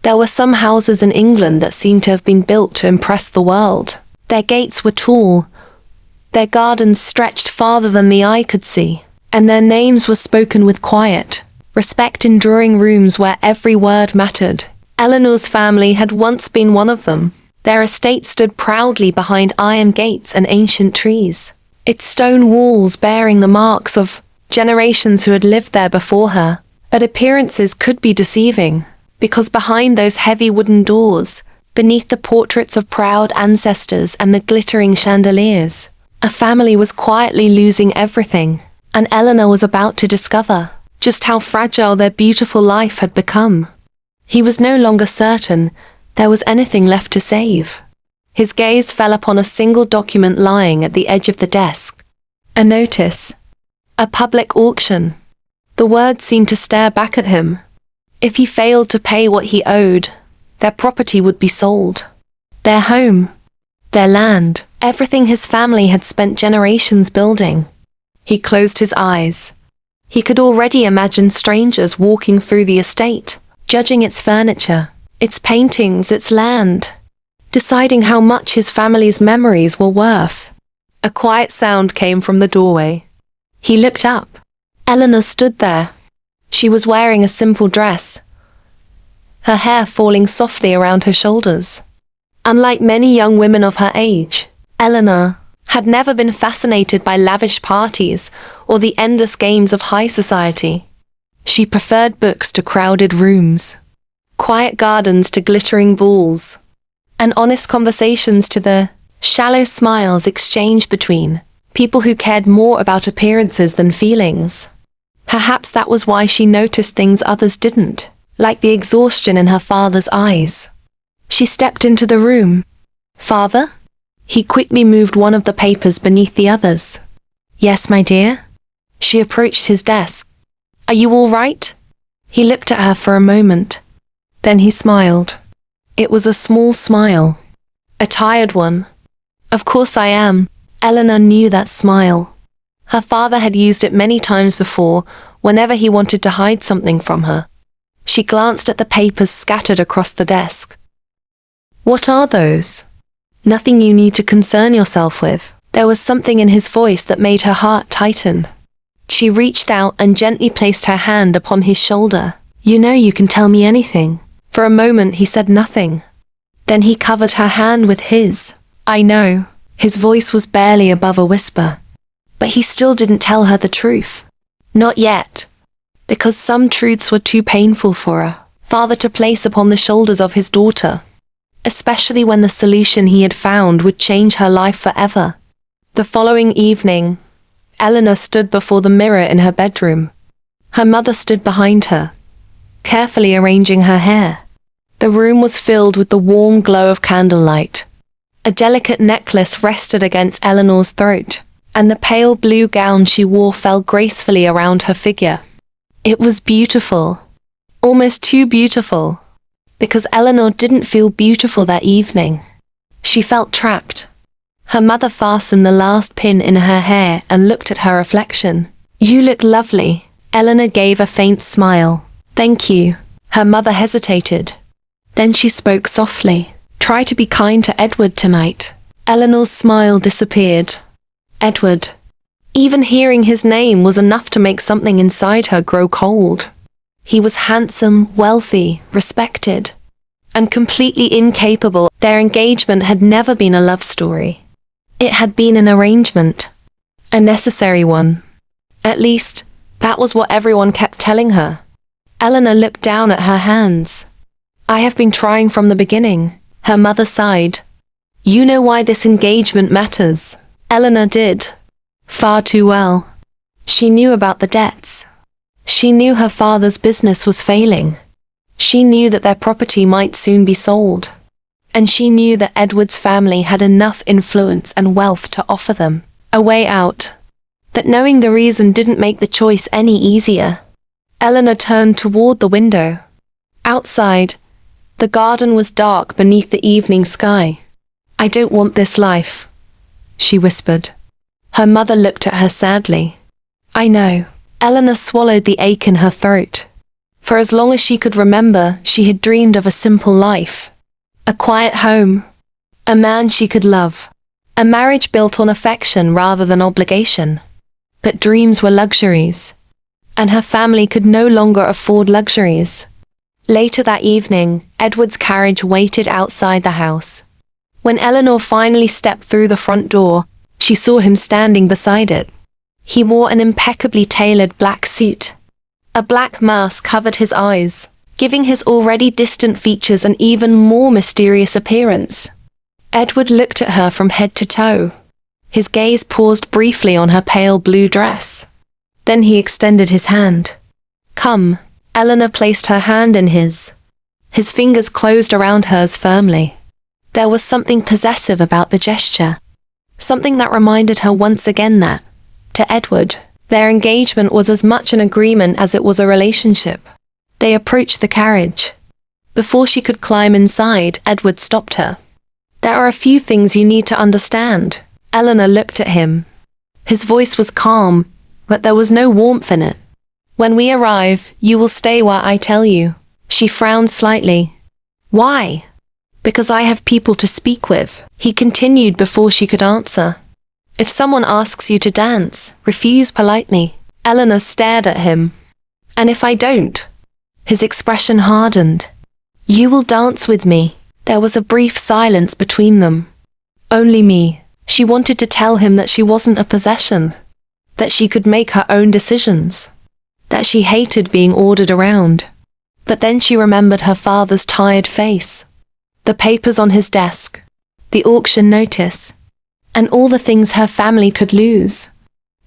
There were some houses in England that seemed to have been built to impress the world. Their gates were tall, their gardens stretched farther than the eye could see, and their names were spoken with quiet respect in drawing rooms where every word mattered. Eleanor's family had once been one of them. Their estate stood proudly behind iron gates and ancient trees, its stone walls bearing the marks of generations who had lived there before her. But appearances could be deceiving, because behind those heavy wooden doors, beneath the portraits of proud ancestors and the glittering chandeliers, a family was quietly losing everything, and Eleanor was about to discover just how fragile their beautiful life had become. He was no longer certain there was anything left to save. His gaze fell upon a single document lying at the edge of the desk. A notice. A public auction. The words seemed to stare back at him. If he failed to pay what he owed, their property would be sold. Their home. Their land. Everything his family had spent generations building. He closed his eyes. He could already imagine strangers walking through the estate, judging its furniture, its paintings, its land, deciding how much his family's memories were worth. A quiet sound came from the doorway. He looked up. Eleanor stood there. She was wearing a simple dress, her hair falling softly around her shoulders. Unlike many young women of her age, Eleanor had never been fascinated by lavish parties or the endless games of high society. She preferred books to crowded rooms, quiet gardens to glittering balls, and honest conversations to the shallow smiles exchanged between people who cared more about appearances than feelings. Perhaps that was why she noticed things others didn't, like the exhaustion in her father's eyes. She stepped into the room. "Father?" He quickly moved one of the papers beneath the others. "Yes, my dear?" She approached his desk. "Are you all right?" He looked at her for a moment. Then he smiled. It was a small smile. A tired one. "Of course I am." Eleanor knew that smile. Her father had used it many times before, whenever he wanted to hide something from her. She glanced at the papers scattered across the desk. "What are those?" "Nothing you need to concern yourself with." There was something in his voice that made her heart tighten. She reached out and gently placed her hand upon his shoulder. "You know you can tell me anything." For a moment he said nothing. Then he covered her hand with his. "I know." His voice was barely above a whisper. But he still didn't tell her the truth. Not yet. Because some truths were too painful for a father to place upon the shoulders of his daughter, especially when the solution he had found would change her life forever. The following evening, Eleanor stood before the mirror in her bedroom. Her mother stood behind her, carefully arranging her hair. The room was filled with the warm glow of candlelight. A delicate necklace rested against Eleanor's throat, and the pale blue gown she wore fell gracefully around her figure. It was beautiful, almost too beautiful, because Eleanor didn't feel beautiful that evening. She felt trapped. Her mother fastened the last pin in her hair and looked at her reflection. "You look lovely." Eleanor gave a faint smile. "Thank you." Her mother hesitated. Then she spoke softly. "Try to be kind to Edward tonight." Eleanor's smile disappeared. Edward. Even hearing his name was enough to make something inside her grow cold. He was handsome, wealthy, respected, and completely incapable. Their engagement had never been a love story. It had been an arrangement. A necessary one. At least, that was what everyone kept telling her. Eleanor looked down at her hands. "I have been trying from the beginning." Her mother sighed. "You know why this engagement matters." Eleanor did. Far too well. She knew about the debts. She knew her father's business was failing. She knew that their property might soon be sold. And she knew that Edward's family had enough influence and wealth to offer them a way out. That knowing the reason didn't make the choice any easier. Eleanor turned toward the window. Outside, the garden was dark beneath the evening sky. "I don't want this life," she whispered. Her mother looked at her sadly. "I know." Eleanor swallowed the ache in her throat. For as long as she could remember, she had dreamed of a simple life. A quiet home. A man she could love. A marriage built on affection rather than obligation. But dreams were luxuries. And her family could no longer afford luxuries. Later that evening, Edward's carriage waited outside the house. When Eleanor finally stepped through the front door, she saw him standing beside it. He wore an impeccably tailored black suit. A black mask covered his eyes, giving his already distant features an even more mysterious appearance. Edward looked at her from head to toe. His gaze paused briefly on her pale blue dress. Then he extended his hand. "Come." Eleanor placed her hand in his. His fingers closed around hers firmly. There was something possessive about the gesture. Something that reminded her once again that, to Edward, their engagement was as much an agreement as it was a relationship. They approached the carriage. Before she could climb inside, Edward stopped her. "There are a few things you need to understand." Eleanor looked at him. His voice was calm, but there was no warmth in it. "When we arrive, you will stay where I tell you." She frowned slightly. "Why?" "Because I have people to speak with," he continued before she could answer. "If someone asks you to dance, refuse politely." Eleanor stared at him. "And if I don't?" His expression hardened. "You will dance with me." There was a brief silence between them. Only me. She wanted to tell him that she wasn't a possession. That she could make her own decisions. That she hated being ordered around. But then she remembered her father's tired face. The papers on his desk. The auction notice. And all the things her family could lose.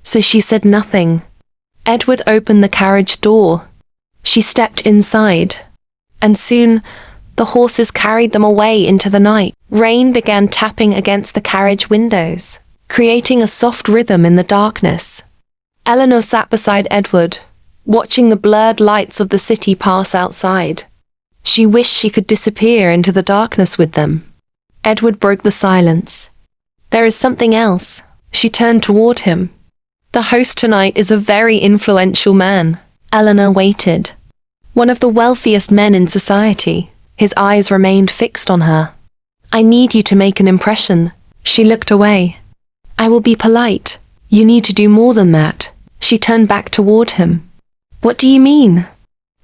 So she said nothing. Edward opened the carriage door. She stepped inside. And soon, the horses carried them away into the night. Rain began tapping against the carriage windows, creating a soft rhythm in the darkness. Eleanor sat beside Edward, watching the blurred lights of the city pass outside. She wished she could disappear into the darkness with them. Edward broke the silence. "There is something else." She turned toward him. "The host tonight is a very influential man." Eleanor waited. One of the wealthiest men in society. His eyes remained fixed on her. "I need you to make an impression." She looked away. "I will be polite. You need to do more than that." She turned back toward him. "What do you mean?"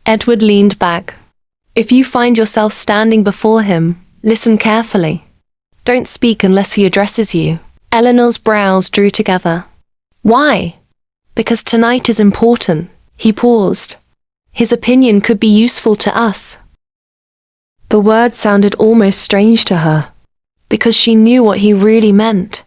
Edward leaned back. "If you find yourself standing before him, listen carefully. Don't speak unless he addresses you." Eleanor's brows drew together. "Why?" "Because tonight is important." He paused. "His opinion could be useful to us." The word sounded almost strange to her, because she knew what he really meant.